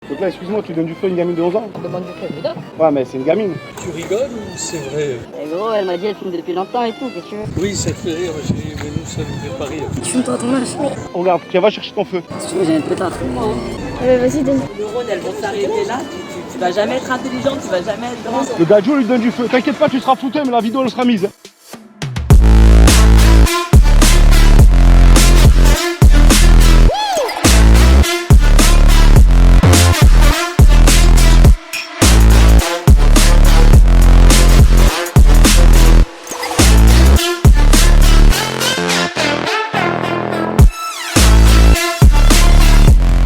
Donc là, excuse-moi, tu donnes du feu à une gamine de 11 ans? On demande du feu, évidemment. Ouais, mais c'est une gamine. Tu rigoles ou c'est vrai? Et gros, elle m'a dit elle fume depuis longtemps et tout, qu'est-ce que tu veux? Oui, ça te fait rire, chérie, mais nous, ça nous fait pas rire. Tu fumes toi à ton âge? Regarde, tiens, va chercher ton feu. Si tu veux, j'ai un pétard. Vas-y, donne. Les neurones, elles vont s'arrêter là. Tu vas jamais être intelligent, tu vas jamais être grand. Le gadjo lui donne du feu. T'inquiète pas, tu seras flouté, mais la vidéo elle sera mise.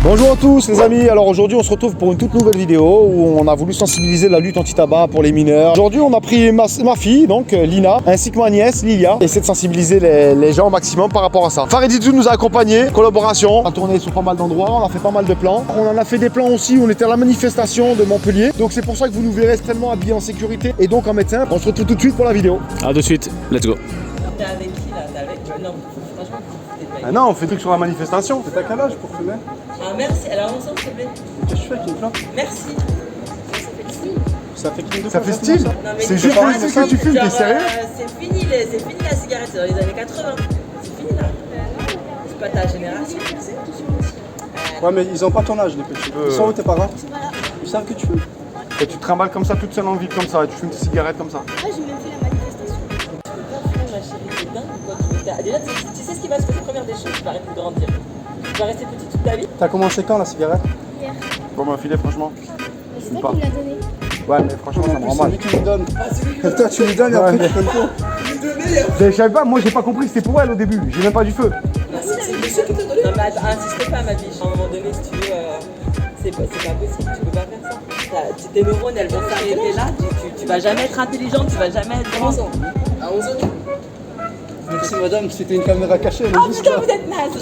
Bonjour à tous les amis, alors aujourd'hui on se retrouve pour une toute nouvelle vidéo où on a voulu sensibiliser la lutte anti-tabac pour les mineurs. Aujourd'hui on a pris ma fille, donc Lina, ainsi que ma nièce Lilia, et essayer de sensibiliser les gens au maximum par rapport à ça. Farididou nous a accompagnés, collaboration, on a tourné sur pas mal d'endroits, on a fait pas mal de plans. On en a fait des plans aussi où on était à la manifestation de Montpellier, donc c'est pour ça que vous nous verrez extrêmement habillés en sécurité et donc en médecin. On se retrouve tout de suite pour la vidéo. A de suite, let's go. T'es avec qui là? T'es avec. Non, franchement, t'es pas. Ah non, on fait truc sur la manifestation. C'est à quel âge pour fumer? Ah, merci. Alors, ensemble, s'il te plaît. Qu'est-ce que je fais avec une clope? Merci. Ça fait style. Non, mais C'est dis juste pas, pour laisser que tu fumes, genre, t'es sérieux? c'est fini la cigarette, c'est dans les années 80. C'est fini là. C'est pas ta génération, tu sais. Ouais, mais ils ont pas ton âge, les petits. Ils sont où tes parents? Ils savent que tu fumes. Et tu te trimbales comme ça toute seule en ville comme ça et tu fumes tes cigarettes comme ça. J'ai même fait la manifestation. Tu peux pas fumer, ma chérie, t'es dingue ou quoi? Déjà, tu sais ce qui va se passer, première des choses, tu vas arrêter de grandir. Tu vas rester petite toute ta vie. T'as commencé quand la cigarette? Hier. Bon bah filet franchement. C'est toi qui me l'as donné. Ouais mais franchement ça me rend C'est mal. lui qui me donne. Toi, tu lui donnes et après tu donnes quoi? Je savais pas, moi j'ai pas compris que c'était pour elle au début, j'ai même pas du feu. Non, mais attends, insiste pas, ma biche. À un moment donné, si tu veux, c'est pas possible, tu peux pas faire ça. Tes neurones, elles vont s'arrêter là. Tu vas jamais être intelligent, tu vas jamais être grand. À 11 ans. Merci madame, c'était une caméra cachée. Oh putain, vous êtes naze.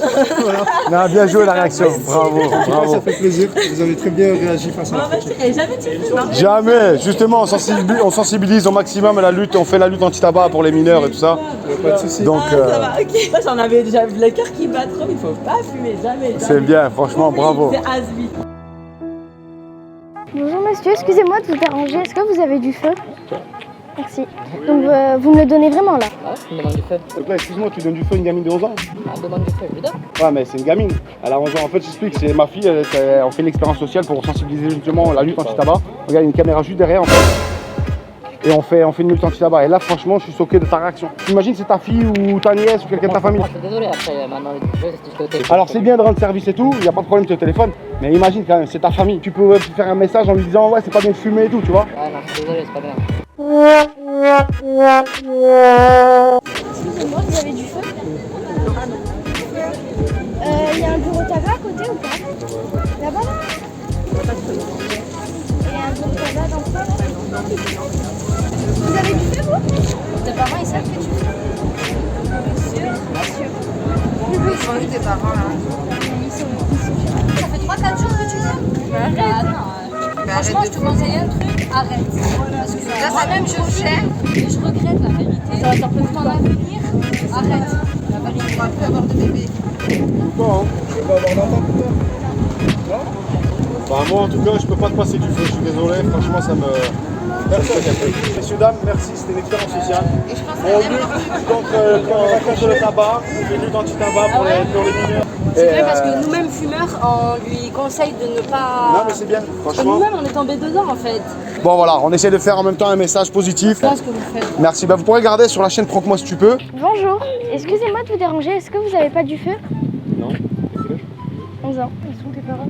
Non, bien joué la réaction, bravo, bravo. Ça fait plaisir, vous avez très bien réagi face à Non, la ma chérie, jamais tu fumes, hein. Jamais, justement on sensibilise au maximum à la lutte, on fait la lutte anti-tabac pour les mineurs et tout ça. Pas de soucis. Donc Ah, ça va, ok. Moi, j'en avais déjà vu le cœur qui bat trop, il faut pas fumer, jamais. c'est bien, franchement bravo. C'est has-been. Bonjour monsieur, excusez-moi de vous déranger. Est-ce que vous avez du feu? Merci. Donc vous me le donnez vraiment là? Ouais, on demande du feu. Donc là excuse-moi, tu donnes du feu à une gamine de 11 ans? On demande du feu, évidemment. Ouais mais c'est une gamine, elle a 11 ans. En fait j'explique, c'est ma fille, on fait une expérience sociale pour sensibiliser justement la lutte anti-tabac. Regarde, il y a une caméra juste derrière en fait. Et on fait une lutte anti-tabac. Et là franchement je suis choqué de ta réaction. T'imagines c'est ta fille ou ta nièce ou quelqu'un de ta famille? Moi, je suis désolé, après, maintenant, je vais rester au téléphone. Alors c'est bien de rendre service et tout, il n'y a pas de problème sur le téléphone, mais imagine quand même, c'est ta famille. Tu peux faire un message en lui disant ouais c'est pas bien de fumer et tout, tu vois. Ouais, non, je suis désolé, c'est pas bien. Excusez-moi, vous avez du feu? Il y a un bureau tabac à côté ou pas? Là-bas là? Il y a un bureau tabac dans le coin là? Vous avez du feu vous? Tes parents ils savent que tu fumes? Monsieur? Ils sont où tes parents là? Ça fait 3-4 jours que tu fumes? Arrête! Franchement, je te conseille un truc, arrête. Parce que là, ça même je fais et je regrette la vérité. Ça peut t'en avenir, arrête. La vérité, on va plus avoir de bébé. Bon, Tu vas avoir d'enfant plus tard? bah moi en tout cas je peux pas te passer du feu, je suis désolé, franchement ça me choque un peu. Messieurs, dames, merci, c'était une expérience sociale. Et je pense On que lutte contre le tabac, on fait lutte anti-tabac pour les mineurs. c'est vrai parce que nous-mêmes fumeurs, on lui conseille de ne pas. Non mais c'est bien, franchement. Nous-mêmes, on est tombés dedans en fait. Bon voilà, on essaie de faire en même temps un message positif. C'est ce que vous faites. Merci, bah vous pourrez regarder sur la chaîne Croque-moi si tu peux. Bonjour, excusez-moi de vous déranger. Est-ce que vous avez pas du feu? Non. 11 ans. Ils sont tes parents?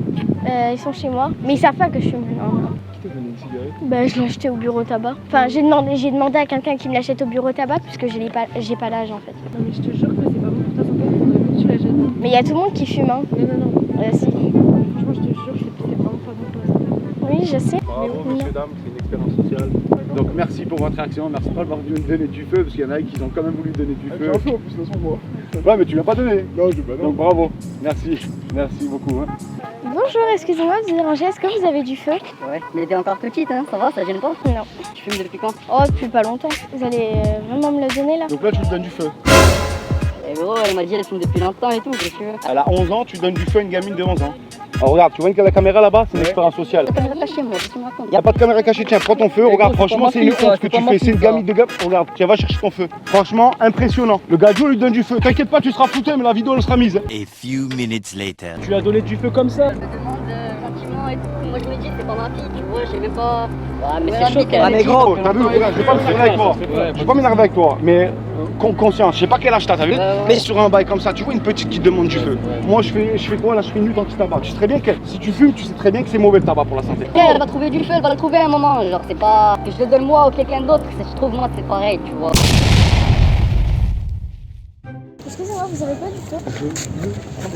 Ils sont chez moi, mais ils savent pas que je fume. Non. Qui t'a donné une cigarette? Ben, je l'ai acheté au bureau tabac. Enfin, j'ai demandé à quelqu'un qui me l'achète au bureau tabac puisque j'ai pas l'âge en fait. Non mais je te jure que c'est pas bon pour ta santé, il faudrait pas que tu la jettes. Mais il y a tout le monde qui fume, hein. Non. Si. Franchement, je te jure, c'est vraiment pas bon pour la santé. Oui, je sais. Bravo, messieurs, dames, c'est une expérience sociale. Donc merci pour votre réaction, merci pas d'avoir voulu me donner du feu, parce qu'il y en a qui ont quand même voulu donner du feu. J'ai un feu en plus, de moi. Ouais, mais tu l'as pas donné. Non, je vais pas. Donc bravo, merci beaucoup. Hein. Bonjour, excusez-moi de vous déranger. Est-ce que vous avez du feu? Ouais, mais t'es encore petite, hein, ça va, ça gêne pas? Non. Tu fumes depuis quand? Oh, depuis pas longtemps. Vous allez vraiment me le donner là? Donc là, tu lui donnes du feu. Et gros, elle m'a dit elle fume depuis longtemps et tout, qu'est-ce que tu veux? Elle a 11 ans, tu donnes du feu à une gamine de 11 ans. Alors regarde, tu vois la caméra là-bas, c'est une expérience sociale. La caméra cachée, moi, qu'est-ce que tu me racontes? Il n'y a pas de caméra cachée, tiens, prends ton feu, regarde, franchement, c'est une honte ce que tu fais, c'est une gamine de gamme. Regarde, tiens, va chercher ton feu. Franchement, impressionnant. Le gars lui donne du feu. T'inquiète pas, tu seras foutu, mais la vidéo elle sera mise. A few minutes later. Tu lui as donné du feu comme ça? Je me demande gentiment et tout. Moi, je me dis, c'est pas ma fille, tu vois, je sais même pas. Ouais, mais Ouais, c'est chaud, Ah mais gros, t'as vu, regarde, je vais pas m'énerver avec toi. Je vais pas m'énerver avec toi, mais conscience, je sais pas quel âge t'as, vu? Mais sur un bail comme ça, tu vois une petite qui te demande du feu. Moi je fais quoi là? Je fais une lutte anti-tabac. Tu sais très bien que si tu fumes, tu sais très bien que c'est mauvais le tabac pour la santé. Elle va trouver du feu, elle va le trouver à un moment. Genre, c'est pas que je le donne moi ou quelqu'un d'autre. Je trouve moi c'est pareil, tu vois. Excusez-moi, vous avez pas du feu?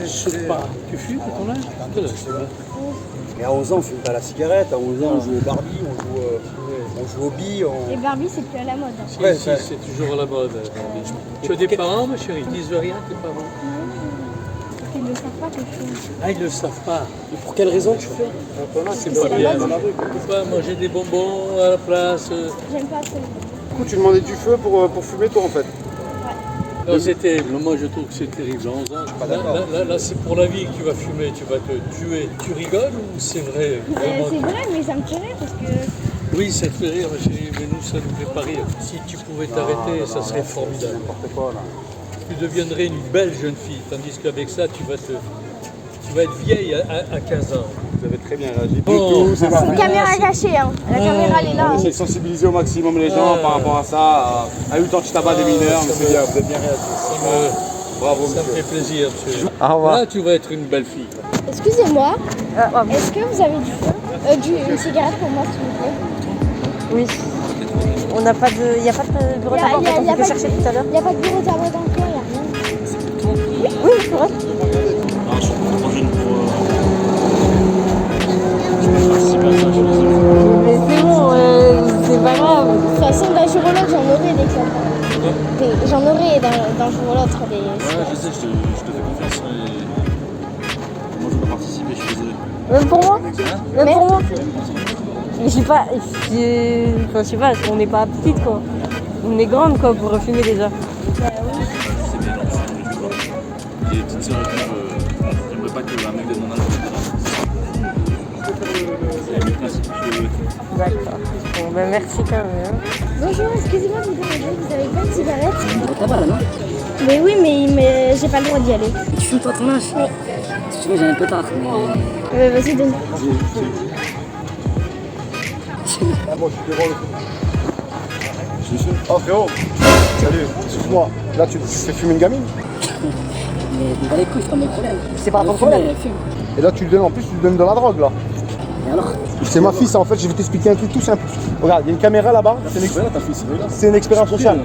Je sais pas. Tu fumes à ton âge? Quel âge c'est vrai? Mais à 11 ans, on fume pas la cigarette. À 11 ans, on joue au Barbie, on joue au billes. Et Barbie, c'est plus à la mode. Si, Ouais, si, ouais. c'est toujours à la mode. Tu as des parents, ma chérie? Ils disent rien, tes parents? Ils ne savent pas que je fume. Ah, ils le savent pas. Et pour quelle raison tu fais? C'est pas bien. Tu peux pas manger des bonbons à la place. J'aime pas trop. Du coup, tu demandais du feu pour fumer toi en fait. Non, c'est terrible. Moi, je trouve que c'est terrible. À 11 ans, là, c'est pour la vie que tu vas fumer. Tu vas te tuer. Tu rigoles ou c'est vrai? Vraiment? C'est vrai, mais ça me tuerait parce que. Oui, ça te fait rire, ma chérie, mais nous, ça nous fait pas rire. Si tu pouvais t'arrêter, ça serait formidable. Tu deviendrais une belle jeune fille, tandis qu'avec ça, tu vas être vieille à 15 ans. Vous avez très bien réagi. Oh. C'est pas... Une caméra cachée, hein. La caméra, elle est là. On essaie de sensibiliser au maximum les gens par rapport à ça, à lutte anti-tabac des mineurs, mais c'est bien, vous êtes bien réagi. Bravo, Ça me fait plaisir, monsieur. Au revoir. Là, tu vas être une belle fille. Excusez-moi, est-ce que vous avez du feu? Une cigarette pour moi, s'il vous plaît? Oui. On n'a pas de. Il n'y a pas de bureau de tabac, en fait, on peut chercher tout à l'heure. Il n'y a pas de bureau de tabac dans le coin, il n'y a rien. Oui, c'est vrai. Mais c'est bon, c'est pas grave. De toute façon, d'un jour ou l'autre, j'en aurai des clopes. J'en aurai d'un jour ou l'autre des. Ouais, je sais, je te fais confiance. Moi, je peux participer, je suis désolé. Même pour moi. Même pour moi. Mais je sais pas, enfin, je sais pas, on n'est pas petite quoi. On est grande quoi pour fumer déjà. C'est bien, j'ai des petites sœurs et tout, j'aimerais pas qu'un mec de mon âge c'est le principe que D'accord. Bon ben merci quand même. Bonjour, excusez-moi de vous déranger, vous avez pas de cigarette? Le tabac là, non? Mais oui, mais j'ai pas le droit d'y aller. Tu fumes toi ton âge? Oui. Si tu veux, j'ai un peu tard. Mais... Vas-y, donne. Ah bon, je suis devant le coup. Je suis Oh frérot, salut, excuse-moi. Là, tu fais fumer une gamine? Mais dans les couilles, c'est pas mon problème. C'est pas ton problème. Fume. Et là, tu lui donnes en plus, tu lui donnes de la drogue là. Et alors? C'est ma fille, ça en fait, je vais t'expliquer un truc tout simple. Regarde, il y a une caméra là-bas, c'est une expérience sociale.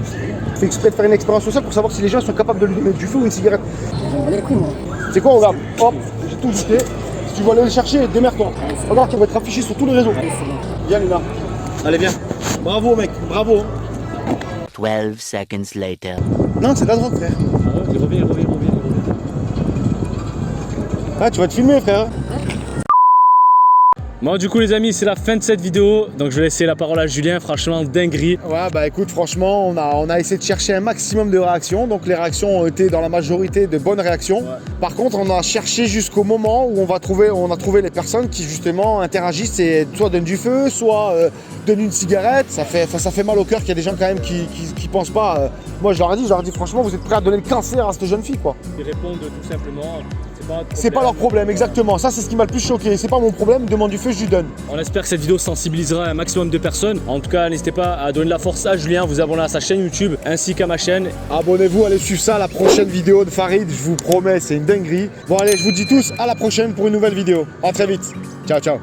Je fais exprès de faire une expérience sociale pour savoir si les gens sont capables de lui donner du feu ou une cigarette. J'en ai les couilles, moi. C'est quoi, regarde, hop, j'ai tout jeté. Si tu veux aller le chercher, démerde-toi. Regarde, tu vas être affiché sur tous les réseaux. Viens, Lina. Allez, viens. Bravo, mec, bravo. 12 seconds later. Non, c'est de la drogue, frère. Reviens. Ah, tu vas te filmer, frère. Bon, du coup les amis, c'est la fin de cette vidéo, donc je vais laisser la parole à Julien. Franchement, dinguerie. Ouais, bah écoute, franchement, on a essayé de chercher un maximum de réactions. Donc les réactions ont été dans la majorité de bonnes réactions. Ouais. Par contre, on a cherché jusqu'au moment où on a trouvé les personnes qui justement interagissent et soit donnent du feu, soit donnent une cigarette. Ça fait mal au cœur qu'il y a des gens quand même qui pensent pas. Moi, je leur ai dit franchement, vous êtes prêts à donner le cancer à cette jeune fille, quoi. Ils répondent tout simplement. C'est pas leur problème, exactement. Ça, c'est ce qui m'a le plus choqué. C'est pas mon problème, demande du feu, je lui donne. On espère que cette vidéo sensibilisera un maximum de personnes. En tout cas, n'hésitez pas à donner de la force à Julien, vous abonner à sa chaîne YouTube ainsi qu'à ma chaîne. Abonnez-vous, allez suivre ça, la prochaine vidéo de Farid, je vous promets, c'est une dinguerie. Bon allez, je vous dis tous à la prochaine pour une nouvelle vidéo. À très vite. Ciao, ciao.